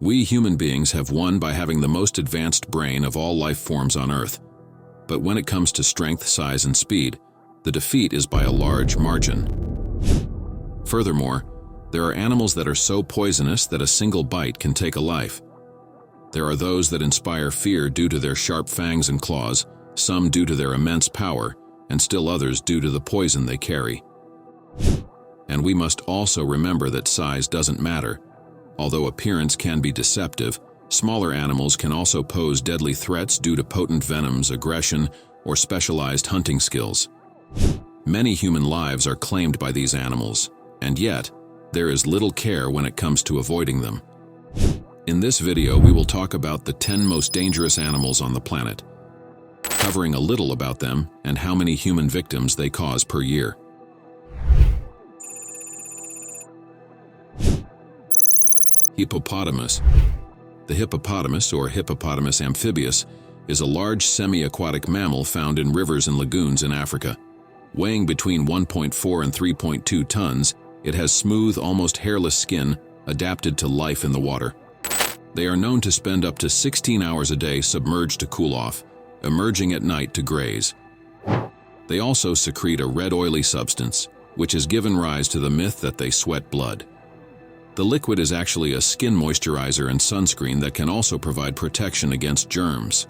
We human beings have won by having the most advanced brain of all life forms on Earth. But when it comes to strength, size, and speed, the defeat is by a large margin. Furthermore, there are animals that are so poisonous that a single bite can take a life. There are those that inspire fear due to their sharp fangs and claws, some due to their immense power, and still others due to the poison they carry. And we must also remember that size doesn't matter. Although appearance can be deceptive, smaller animals can also pose deadly threats due to potent venoms, aggression, or specialized hunting skills. Many human lives are claimed by these animals, and yet, there is little care when it comes to avoiding them. In this video, we will talk about the 10 most dangerous animals on the planet, covering a little about them and how many human victims they cause per year. Hippopotamus. The hippopotamus, or Hippopotamus amphibius, is a large semi-aquatic mammal found in rivers and lagoons in Africa. Weighing between 1.4 and 3.2 tons, it has smooth, almost hairless skin adapted to life in the water. They are known to spend up to 16 hours a day submerged to cool off, emerging at night to graze. They also secrete a red oily substance, which has given rise to the myth that they sweat blood. The liquid is actually a skin moisturizer and sunscreen that can also provide protection against germs.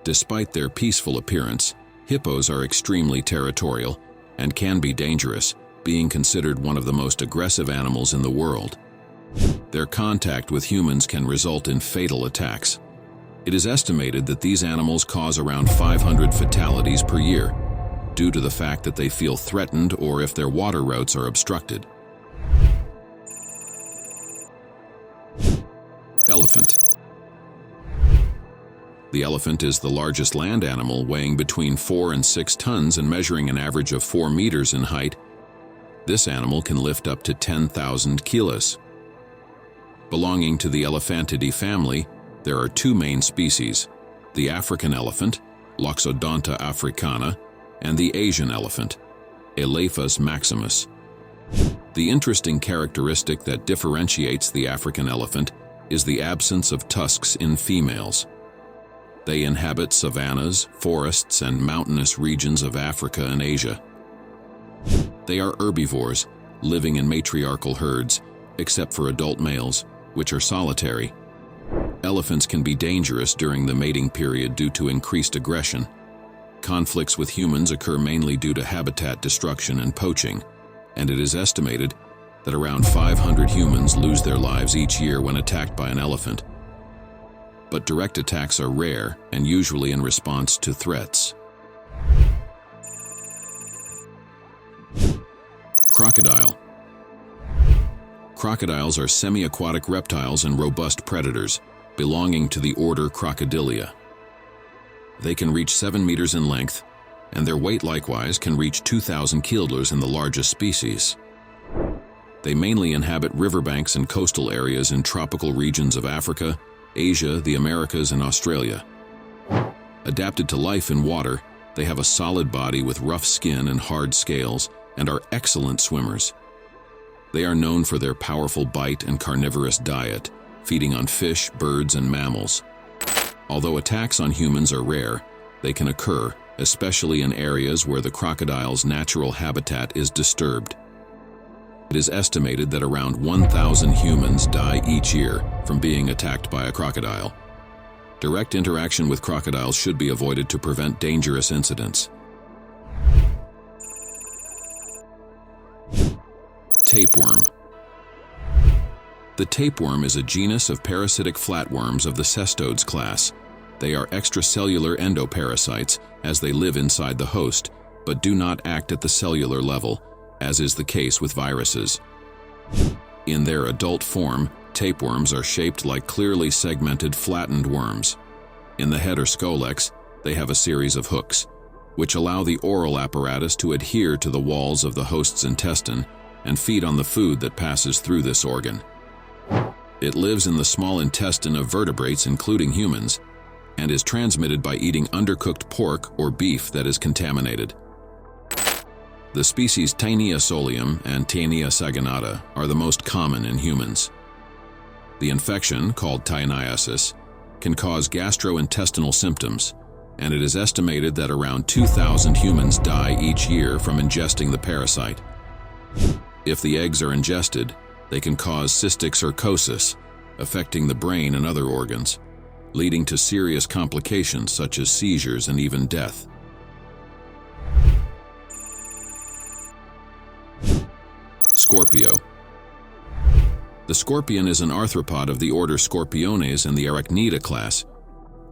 Despite their peaceful appearance, hippos are extremely territorial and can be dangerous, being considered one of the most aggressive animals in the world. Their contact with humans can result in fatal attacks. It is estimated that these animals cause around 500 fatalities per year, due to the fact that they feel threatened or if their water routes are obstructed. Elephant. The elephant is the largest land animal, weighing between 4 and 6 tons and measuring an average of 4 meters in height. This animal can lift up to 10,000 kilos. Belonging to the Elephantidae family, there are 2 main species: the African elephant, Loxodonta africana, and the Asian elephant, Elephas maximus. The interesting characteristic that differentiates the African elephant is the absence of tusks in females. They inhabit savannas, forests, and mountainous regions of Africa and Asia. They are herbivores, living in matriarchal herds, except for adult males, which are solitary. Elephants can be dangerous during the mating period due to increased aggression. Conflicts with humans occur mainly due to habitat destruction and poaching, and it is estimated that around 500 humans lose their lives each year when attacked by an elephant. But direct attacks are rare and usually in response to threats. Crocodile. Crocodiles are semi-aquatic reptiles and robust predators, belonging to the order Crocodilia. They can reach 7 meters in length, and their weight likewise can reach 2,000 kilos in the largest species. They mainly inhabit riverbanks and coastal areas in tropical regions of Africa, Asia, the Americas, and Australia. Adapted to life in water, they have a solid body with rough skin and hard scales, and are excellent swimmers. They are known for their powerful bite and carnivorous diet, feeding on fish, birds, and mammals. Although attacks on humans are rare, they can occur, especially in areas where the crocodile's natural habitat is disturbed. It is estimated that around 1,000 humans die each year from being attacked by a crocodile. Direct interaction with crocodiles should be avoided to prevent dangerous incidents. Tapeworm. The tapeworm is a genus of parasitic flatworms of the cestodes class. They are extracellular endoparasites, as they live inside the host, but do not act at the cellular level, as is the case with viruses. In their adult form, tapeworms are shaped like clearly segmented flattened worms. In the head or scolex, they have a series of hooks, which allow the oral apparatus to adhere to the walls of the host's intestine and feed on the food that passes through this organ. It lives in the small intestine of vertebrates, including humans, and is transmitted by eating undercooked pork or beef that is contaminated. The species Taenia solium and Taenia saginata are the most common in humans. The infection, called tyaniasis, can cause gastrointestinal symptoms, and it is estimated that around 2,000 humans die each year from ingesting the parasite. If the eggs are ingested, they can cause cystic sarcosis, affecting the brain and other organs, leading to serious complications such as seizures and even death. Scorpio. The scorpion is an arthropod of the order Scorpiones in the Arachnida class.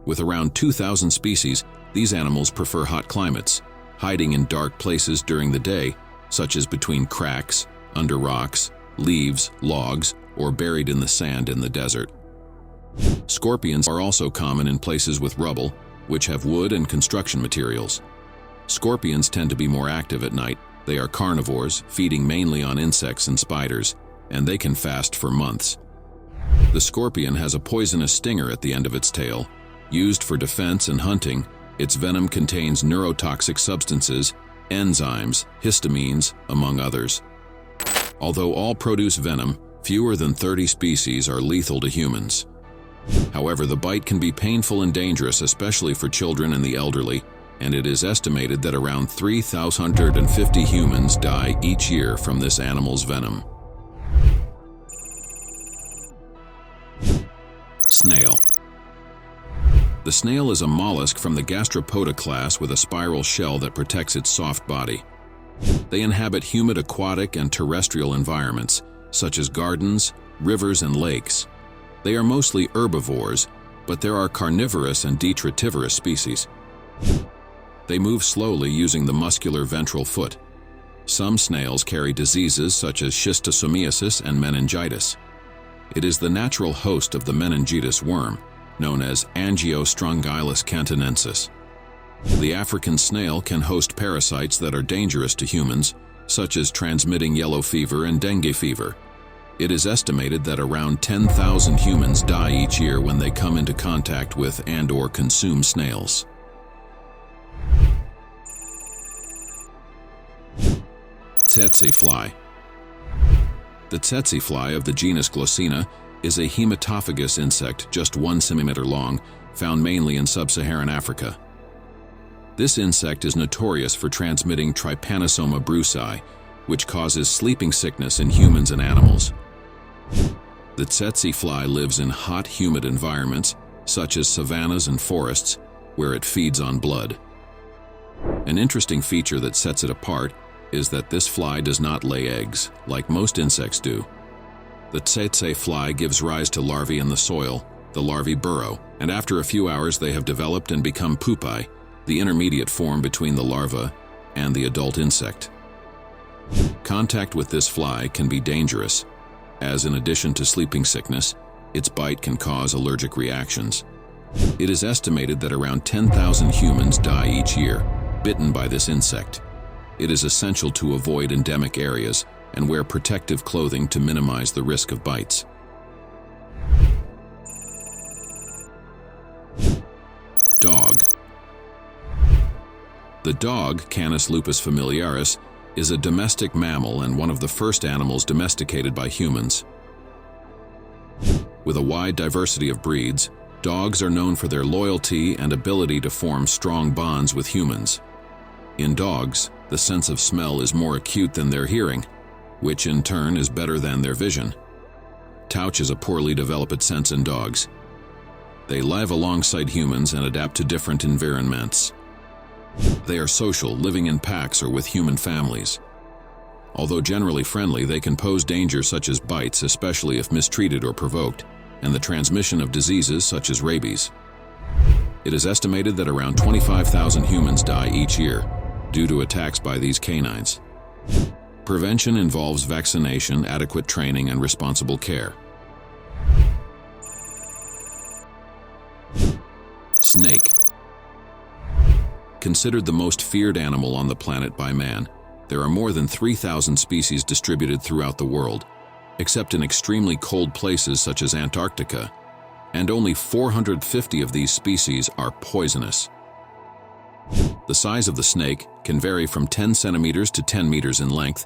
With around 2,000 species, these animals prefer hot climates, hiding in dark places during the day, such as between cracks, under rocks, leaves, logs, or buried in the sand in the desert. Scorpions are also common in places with rubble, which have wood and construction materials. Scorpions tend to be more active at night. They are carnivores, feeding mainly on insects and spiders, and they can fast for months. The scorpion has a poisonous stinger at the end of its tail. Used for defense and hunting, its venom contains neurotoxic substances, enzymes, histamines, among others. Although all produce venom, fewer than 30 species are lethal to humans. However, the bite can be painful and dangerous, especially for children and the elderly, and it is estimated that around 3,350 humans die each year from this animal's venom. Snail. The snail is a mollusk from the gastropoda class with a spiral shell that protects its soft body. They inhabit humid aquatic and terrestrial environments, such as gardens, rivers, and lakes. They are mostly herbivores, but there are carnivorous and detritivorous species. They move slowly using the muscular ventral foot. Some snails carry diseases such as schistosomiasis and meningitis. It is the natural host of the meningitis worm, known as Angiostrongylus cantonensis. The African snail can host parasites that are dangerous to humans, such as transmitting yellow fever and dengue fever. It is estimated that around 10,000 humans die each year when they come into contact with and/or consume snails. Tsetse fly. The tsetse fly of the genus Glossina is a hematophagous insect just 1 centimeter long, found mainly in sub-Saharan Africa. This insect is notorious for transmitting Trypanosoma brucei, which causes sleeping sickness in humans and animals. The tsetse fly lives in hot, humid environments, such as savannas and forests, where it feeds on blood. An interesting feature that sets it apart is that this fly does not lay eggs, like most insects do. The tsetse fly gives rise to larvae in the soil. The larvae burrow, and after a few hours they have developed and become pupae, the intermediate form between the larva and the adult insect. Contact with this fly can be dangerous, as in addition to sleeping sickness, its bite can cause allergic reactions. It is estimated that around 10,000 humans die each year, bitten by this insect. It is essential to avoid endemic areas and wear protective clothing to minimize the risk of bites. Dog. The dog, Canis lupus familiaris, is a domestic mammal and one of the first animals domesticated by humans. With a wide diversity of breeds, dogs are known for their loyalty and ability to form strong bonds with humans. In dogs, the sense of smell is more acute than their hearing, which in turn is better than their vision. Touch is a poorly developed sense in dogs. They live alongside humans and adapt to different environments. They are social, living in packs or with human families. Although generally friendly, they can pose danger such as bites, especially if mistreated or provoked, and the transmission of diseases such as rabies. It is estimated that around 25,000 humans die each year due to attacks by these canines. Prevention involves vaccination, adequate training, and responsible care. Snake. Considered the most feared animal on the planet by man, there are more than 3,000 species distributed throughout the world, except in extremely cold places such as Antarctica, and only 450 of these species are poisonous. The size of the snake can vary from 10 centimeters to 10 meters in length,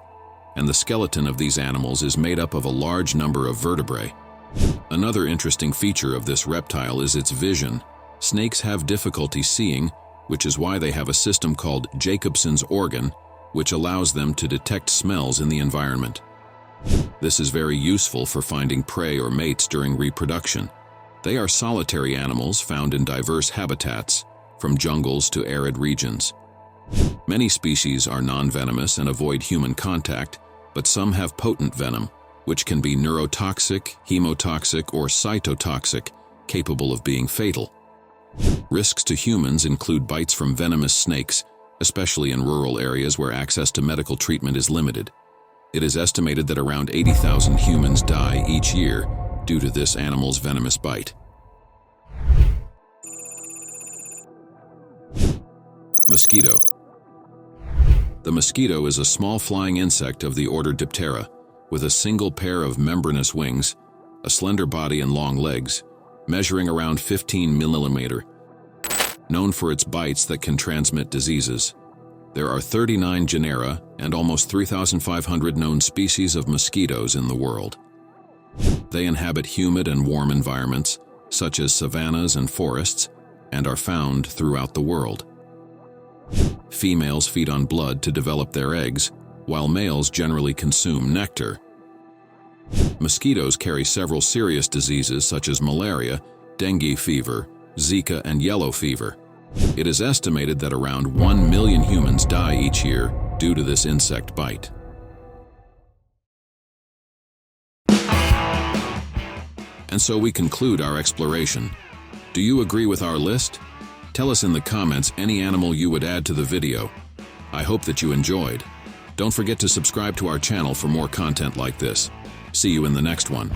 and the skeleton of these animals is made up of a large number of vertebrae. Another interesting feature of this reptile is its vision. Snakes have difficulty seeing, which is why they have a system called Jacobson's organ, which allows them to detect smells in the environment. This is very useful for finding prey or mates during reproduction. They are solitary animals found in diverse habitats, from jungles to arid regions. Many species are non-venomous and avoid human contact, but some have potent venom, which can be neurotoxic, hemotoxic, or cytotoxic, capable of being fatal. Risks to humans include bites from venomous snakes, especially in rural areas where access to medical treatment is limited. It is estimated that around 80,000 humans die each year due to this animal's venomous bite. Mosquito. The mosquito is a small flying insect of the order Diptera, with a single pair of membranous wings, a slender body and long legs, measuring around 15 millimeters, known for its bites that can transmit diseases. There are 39 genera and almost 3,500 known species of mosquitoes in the world. They inhabit humid and warm environments, such as savannas and forests, and are found throughout the world. Females feed on blood to develop their eggs, while males generally consume nectar. Mosquitoes carry several serious diseases such as malaria, dengue fever, Zika, and yellow fever. It is estimated that around 1 million humans die each year due to this insect bite. And so we conclude our exploration. Do you agree with our list? Tell us in the comments any animal you would add to the video. I hope that you enjoyed. Don't forget to subscribe to our channel for more content like this. See you in the next one.